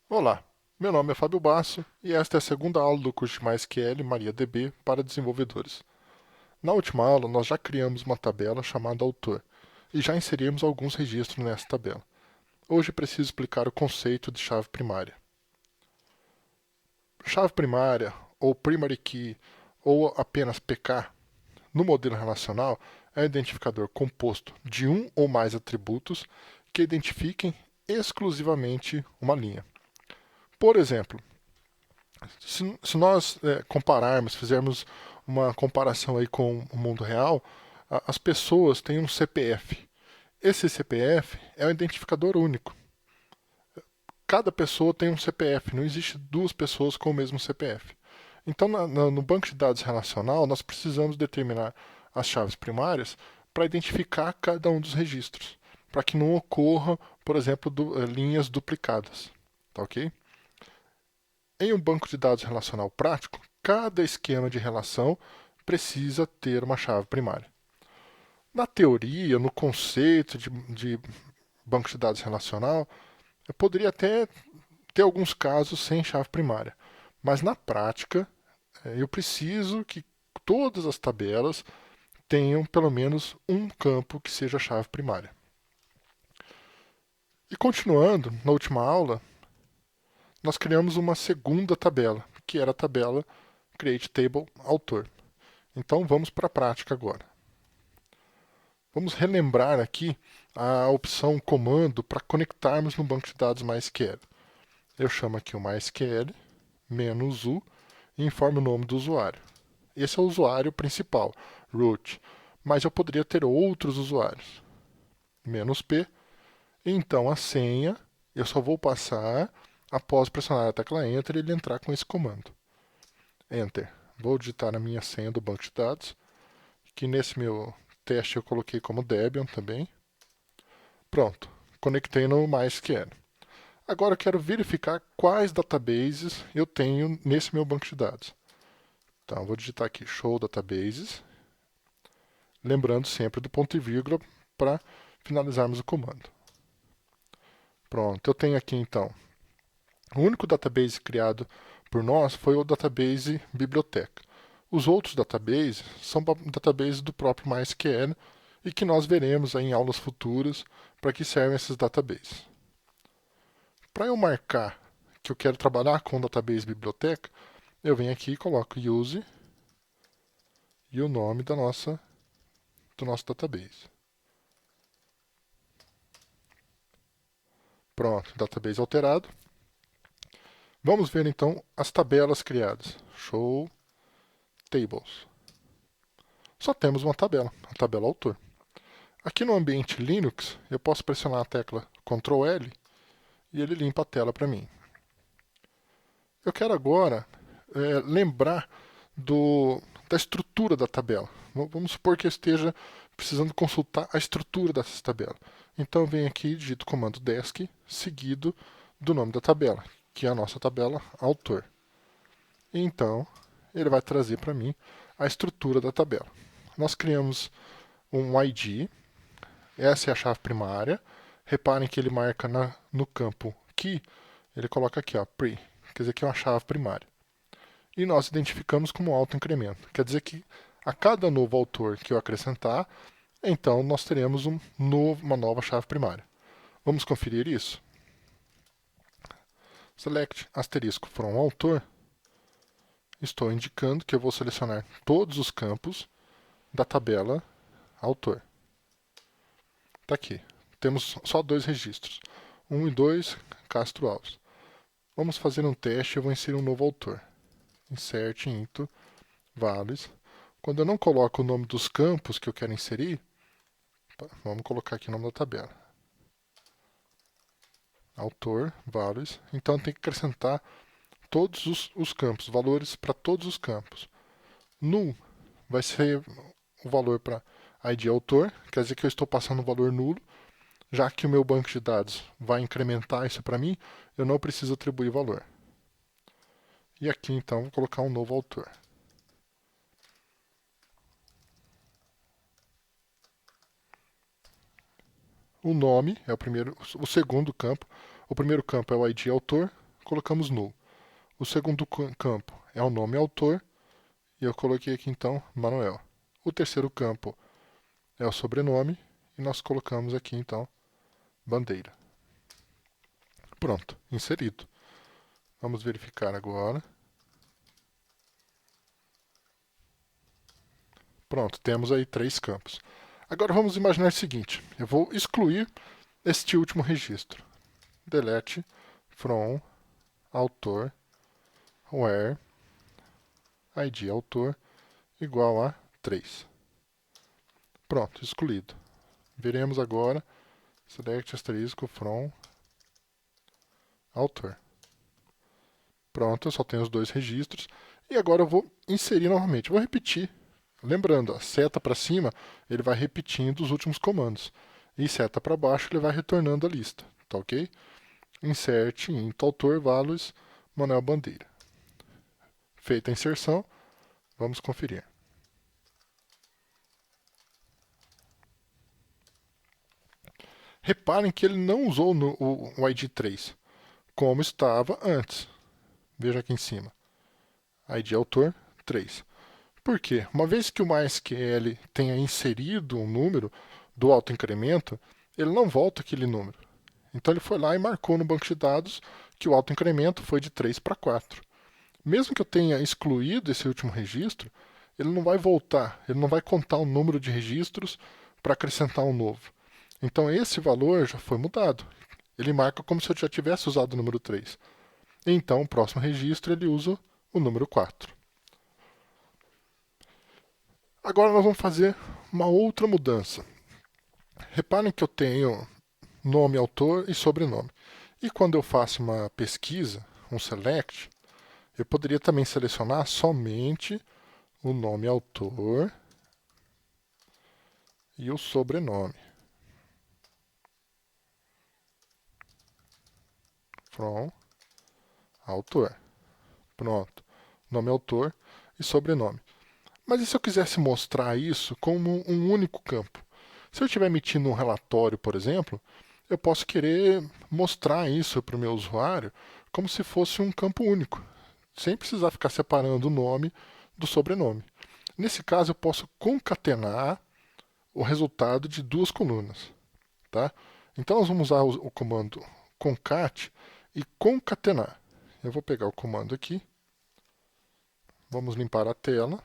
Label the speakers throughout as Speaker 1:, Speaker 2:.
Speaker 1: Olá, meu nome é Fábio Basso e esta é a segunda aula do curso de MySQL MariaDB para desenvolvedores. Na última aula, nós já criamos uma tabela chamada autor e já inserimos alguns registros nessa tabela. Hoje preciso explicar o conceito de chave primária. Chave primária, ou primary key, ou apenas PK, no modelo relacional, é um identificador composto de um ou mais atributos que identifiquem exclusivamente uma linha. Por exemplo, se nós compararmos, fizermos uma comparação aí com o mundo real, as pessoas têm um CPF. Esse CPF é um identificador único. Cada pessoa tem um CPF, não existe duas pessoas com o mesmo CPF. Então, no banco de dados relacional, nós precisamos determinar as chaves primárias para identificar cada um dos registros, para que não ocorra, por exemplo, linhas duplicadas. Tá ok? Em um banco de dados relacional prático, cada esquema de relação precisa ter uma chave primária. Na teoria, no conceito de banco de dados relacional, eu poderia até ter alguns casos sem chave primária, mas na prática, eu preciso que todas as tabelas tenham pelo menos um campo que seja chave primária. E continuando, na última aula, nós criamos uma segunda tabela, que era a tabela Create Table Autor. Então vamos para a prática agora. Vamos relembrar aqui a opção comando para conectarmos no banco de dados MySQL. Eu chamo aqui o MySQL, "-u", e informo o nome do usuário. Esse é o usuário principal, root, mas eu poderia ter outros usuários. "-p", e então a senha eu só vou passar após pressionar a tecla Enter e ele entrar com esse comando. Enter. Vou digitar a minha senha do banco de dados, que nesse meu teste eu coloquei como Debian também. Pronto, conectei no MySQL. Agora eu quero verificar quais databases eu tenho nesse meu banco de dados. Então, eu vou digitar aqui show databases, lembrando sempre do ponto e vírgula para finalizarmos o comando. Pronto, eu tenho aqui então. O único database criado por nós foi o database biblioteca. Os outros databases são databases do próprio MySQL e que nós veremos aí em aulas futuras para que servem esses databases. Para eu marcar que eu quero trabalhar com o database biblioteca, eu venho aqui e coloco use e o nome do nosso database. Pronto, database alterado. Vamos ver então as tabelas criadas. Show tables. Só temos uma tabela, a tabela autor. Aqui no ambiente Linux, eu posso pressionar a tecla Ctrl L e ele limpa a tela para mim. Eu quero agora lembrar da estrutura da tabela. Vamos supor que eu esteja precisando consultar a estrutura dessa tabela. Então eu venho aqui e digito o comando desk seguido do nome da tabela, que é a nossa tabela autor. E então ele vai trazer para mim a estrutura da tabela. Nós criamos um ID, essa é a chave primária. Reparem que ele marca no campo key, ele coloca aqui, ó, pre, quer dizer que é uma chave primária. E nós identificamos como autoincremento. Quer dizer que a cada novo autor que eu acrescentar, então nós teremos uma nova chave primária. Vamos conferir isso? Select asterisco from autor. Estou indicando que eu vou selecionar todos os campos da tabela autor. Está aqui. Temos só dois registros. 1 e 2, Castro Alves. Vamos fazer um teste, eu vou inserir um novo autor. Insert into values. Quando eu não coloco o nome dos campos que eu quero inserir, vamos colocar aqui o nome da tabela. Autor, values. Então tem que acrescentar todos os campos, valores para todos os campos. Null vai ser o valor para ID autor, quer dizer que eu estou passando um valor nulo. Já que o meu banco de dados vai incrementar isso para mim, eu não preciso atribuir valor. E aqui então vou colocar um novo autor. O nome é o segundo campo. O primeiro campo é o ID autor, colocamos null. O segundo campo é o nome autor, e eu coloquei aqui então Manuel. O terceiro campo é o sobrenome, e nós colocamos aqui então Bandeira. Pronto, inserido. Vamos verificar agora. Pronto, temos aí 3 campos. Agora vamos imaginar o seguinte, eu vou excluir este último registro. Delete from autor where id autor igual a 3. Pronto, excluído. Veremos agora select asterisco from autor. Pronto, eu só tenho os 2 registros. E agora eu vou inserir novamente. Vou repetir. Lembrando, a seta para cima, ele vai repetindo os últimos comandos. E seta para baixo, ele vai retornando a lista. Tá ok? Insert int autor values Manuel Bandeira. Feita a inserção, vamos conferir. Reparem que ele não usou o ID 3, como estava antes. Veja aqui em cima. ID autor 3. Por quê? Uma vez que o MySQL tenha inserido um número do autoincremento, ele não volta aquele número. Então ele foi lá e marcou no banco de dados que o autoincremento foi de 3 para 4. Mesmo que eu tenha excluído esse último registro, ele não vai voltar, ele não vai contar o número de registros para acrescentar um novo. Então esse valor já foi mudado. Ele marca como se eu já tivesse usado o número 3. Então o próximo registro ele usa o número 4. Agora nós vamos fazer uma outra mudança. Reparem que eu tenho nome, autor e sobrenome. E quando eu faço uma pesquisa, um select, eu poderia também selecionar somente o nome autor e o sobrenome. From autor. Pronto. Nome, autor e sobrenome. Mas e se eu quisesse mostrar isso como um único campo? Se eu estiver emitindo um relatório, por exemplo, eu posso querer mostrar isso para o meu usuário como se fosse um campo único, sem precisar ficar separando o nome do sobrenome. Nesse caso, eu posso concatenar o resultado de 2 colunas. Tá? Então, nós vamos usar o comando concat e concatenar. Eu vou pegar o comando aqui. Vamos limpar a tela.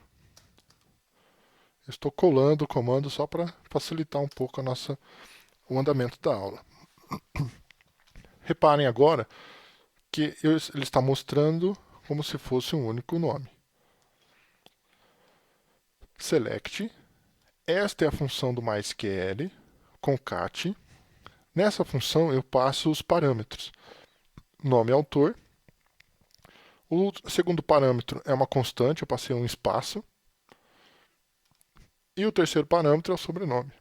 Speaker 1: Estou colando o comando só para facilitar um pouco o andamento da aula. Reparem agora que ele está mostrando como se fosse um único nome. Select. Esta é a função do MySQL, concat. Nessa função eu passo os parâmetros. Nome autor. O segundo parâmetro é uma constante, eu passei um espaço. E o terceiro parâmetro é o sobrenome.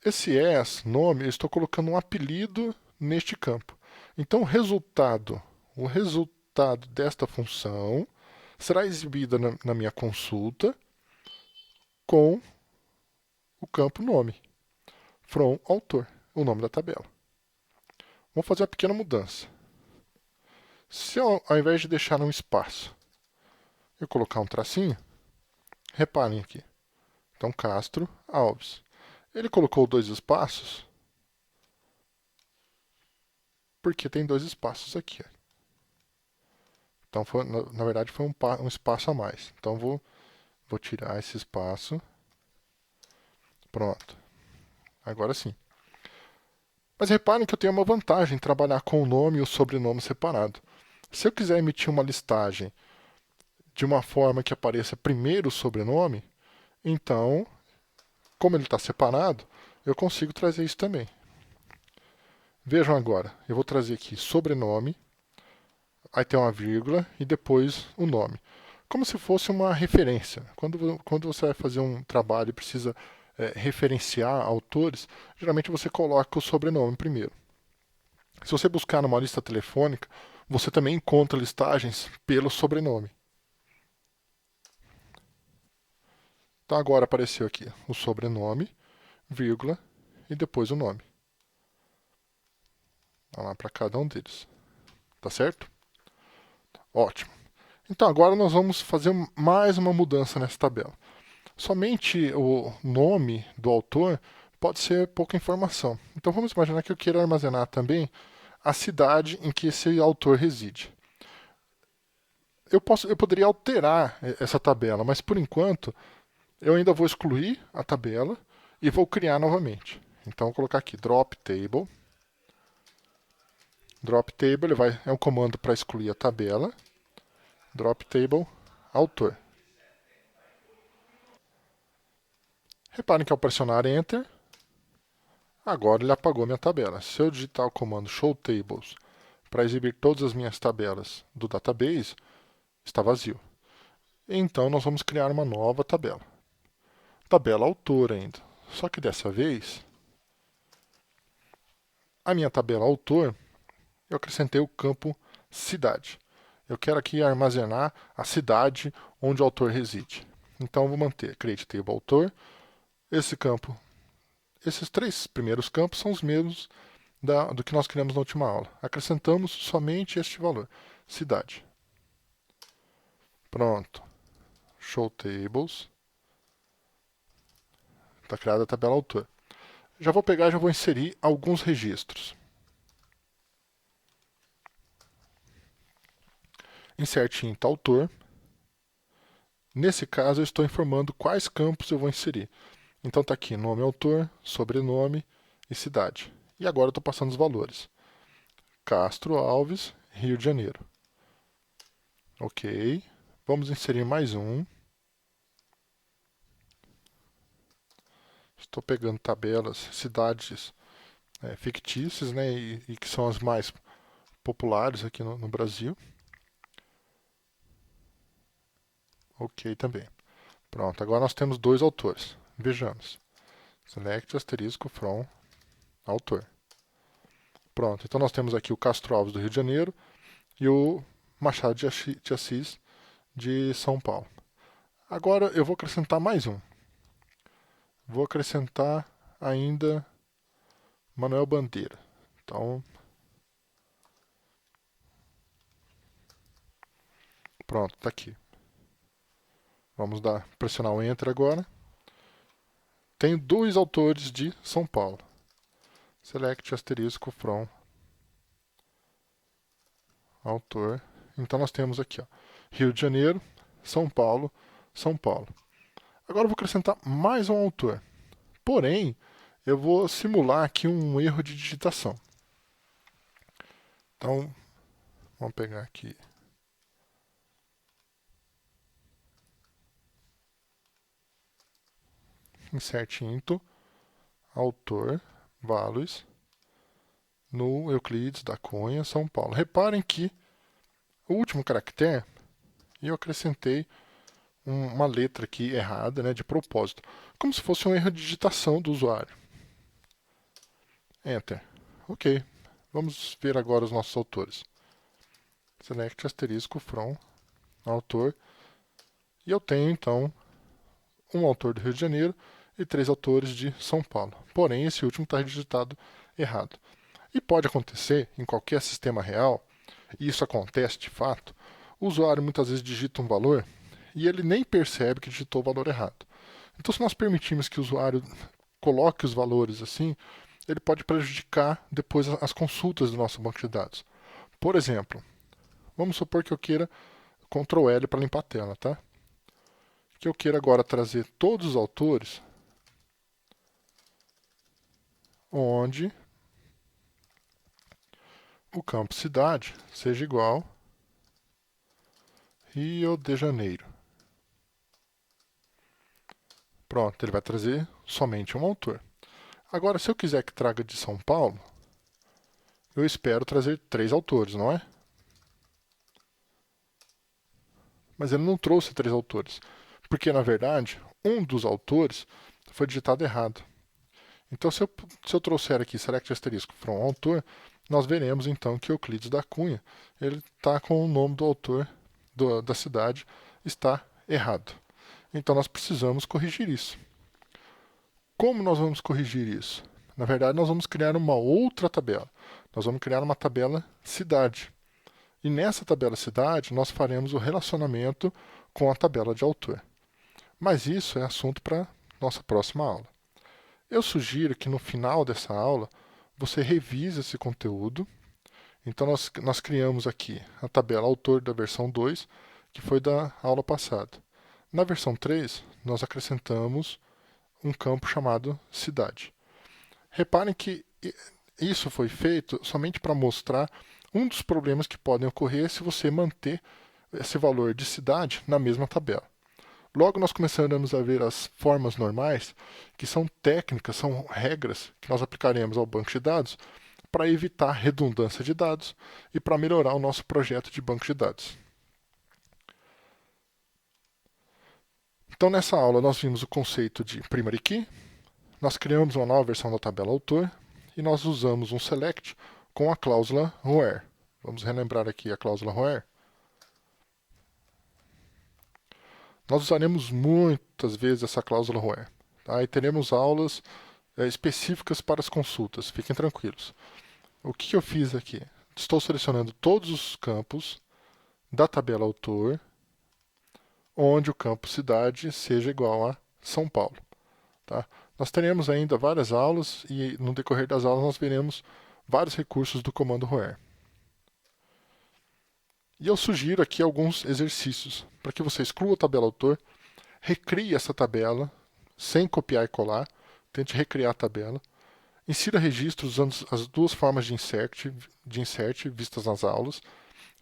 Speaker 1: Esse as, nome, eu estou colocando um apelido neste campo. Então o resultado desta função será exibido na minha consulta com o campo nome, from autor, o nome da tabela. Vamos fazer uma pequena mudança. Se eu, ao invés de deixar um espaço, eu colocar um tracinho, reparem aqui. Então, Castro Alves. Ele colocou 2 espaços porque tem 2 espaços aqui. Então, na verdade, foi um espaço a mais. Então, vou tirar esse espaço. Pronto. Agora sim. Mas reparem que eu tenho uma vantagem em trabalhar com o nome e o sobrenome separado. Se eu quiser emitir uma listagem de uma forma que apareça primeiro o sobrenome, então, como ele está separado, eu consigo trazer isso também. Vejam agora, eu vou trazer aqui sobrenome, aí tem uma vírgula e depois o nome. Como se fosse uma referência. Quando você vai fazer um trabalho e precisa referenciar autores, geralmente você coloca o sobrenome primeiro. Se você buscar numa lista telefônica, você também encontra listagens pelo sobrenome. Então agora apareceu aqui o sobrenome, vírgula e depois o nome. Vamos lá para cada um deles. Tá certo? Ótimo. Então agora nós vamos fazer mais uma mudança nessa tabela. Somente o nome do autor pode ser pouca informação. Então vamos imaginar que eu queira armazenar também a cidade em que esse autor reside. Eu poderia alterar essa tabela, mas por enquanto eu ainda vou excluir a tabela e vou criar novamente. Então vou colocar aqui drop table. Drop table é um comando para excluir a tabela. Drop table autor. Reparem que ao pressionar Enter, agora ele apagou minha tabela. Se eu digitar o comando show tables para exibir todas as minhas tabelas do database, está vazio. Então nós vamos criar uma nova tabela. Tabela autor ainda. Só que dessa vez, a minha tabela autor, eu acrescentei o campo cidade. Eu quero aqui armazenar a cidade onde o autor reside. Então eu vou manter create table autor. Esse campo, esses três primeiros campos são os mesmos do que nós criamos na última aula. Acrescentamos somente este valor, cidade. Pronto. Show tables. Está criada a tabela autor. Já vou pegar e já vou inserir alguns registros. Insert int autor. Nesse caso, eu estou informando quais campos eu vou inserir. Então está aqui nome autor, sobrenome e cidade. E agora eu estou passando os valores. Castro Alves, Rio de Janeiro. Ok. Vamos inserir mais um. Estou pegando tabelas, cidades fictícias, né, e que são as mais populares aqui no Brasil. Ok também. Pronto, agora nós temos dois autores. Vejamos. Select asterisco from autor. Pronto, então nós temos aqui o Castro Alves do Rio de Janeiro e o Machado de Assis de São Paulo. Agora eu vou acrescentar mais um. Vou acrescentar ainda Manuel Bandeira. Então, pronto, está aqui. Vamos pressionar o Enter agora. Tenho dois autores de São Paulo. Select asterisco from autor. Então nós temos aqui, ó, Rio de Janeiro, São Paulo, São Paulo. Agora eu vou acrescentar mais um autor. Porém, eu vou simular aqui um erro de digitação. Então, vamos pegar aqui. Insert into autor values no Euclides da Cunha, São Paulo. Reparem que o último caractere eu acrescentei uma letra aqui errada, né, de propósito, como se fosse um erro de digitação do usuário. Enter. Ok. Vamos ver agora os nossos autores. Select asterisco from autor. E eu tenho, então, um autor do Rio de Janeiro e três autores de São Paulo. Porém, esse último está digitado errado. E pode acontecer em qualquer sistema real, e isso acontece de fato, o usuário muitas vezes digita um valor e ele nem percebe que digitou o valor errado. Então, se nós permitirmos que o usuário coloque os valores assim, ele pode prejudicar depois as consultas do nosso banco de dados. Por exemplo, vamos supor que eu queira Ctrl L para limpar a tela, tá? Que eu queira agora trazer todos os autores onde o campo cidade seja igual Rio de Janeiro. Pronto, ele vai trazer somente um autor. Agora, se eu quiser que traga de São Paulo, eu espero trazer três autores, não é? Mas ele não trouxe três autores, porque, na verdade, um dos autores foi digitado errado. Então, se eu trouxer aqui select asterisco from autor, nós veremos então que Euclides da Cunha ele está com o nome do autor da cidade está errado. Então, nós precisamos corrigir isso. Como nós vamos corrigir isso? Na verdade, nós vamos criar uma outra tabela. Nós vamos criar uma tabela cidade. E nessa tabela cidade, nós faremos o relacionamento com a tabela de autor. Mas isso é assunto para nossa próxima aula. Eu sugiro que no final dessa aula, você revise esse conteúdo. Então, nós criamos aqui a tabela autor da versão 2, que foi da aula passada. Na versão 3, nós acrescentamos um campo chamado cidade. Reparem que isso foi feito somente para mostrar um dos problemas que podem ocorrer se você manter esse valor de cidade na mesma tabela. Logo, nós começaremos a ver as formas normais, que são técnicas, são regras que nós aplicaremos ao banco de dados para evitar redundância de dados e para melhorar o nosso projeto de banco de dados. Então, nessa aula, nós vimos o conceito de primary key, nós criamos uma nova versão da tabela autor e nós usamos um select com a cláusula where. Vamos relembrar aqui a cláusula where. Nós usaremos muitas vezes essa cláusula where. Tá? E teremos aulas específicas para as consultas, fiquem tranquilos. O que eu fiz aqui? Estou selecionando todos os campos da tabela autor, onde o campo cidade seja igual a São Paulo. Tá? Nós teremos ainda várias aulas e no decorrer das aulas nós veremos vários recursos do comando where. E eu sugiro aqui alguns exercícios para que você exclua a tabela autor, recrie essa tabela sem copiar e colar, tente recriar a tabela, insira registros usando as duas formas de insert vistas nas aulas,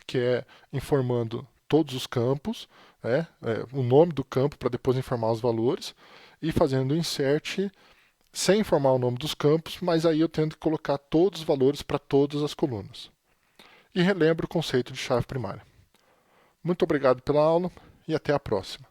Speaker 1: que é informando todos os campos, o nome do campo para depois informar os valores, e fazendo insert sem informar o nome dos campos, mas aí eu tendo que colocar todos os valores para todas as colunas. E relembro o conceito de chave primária. Muito obrigado pela aula e até a próxima.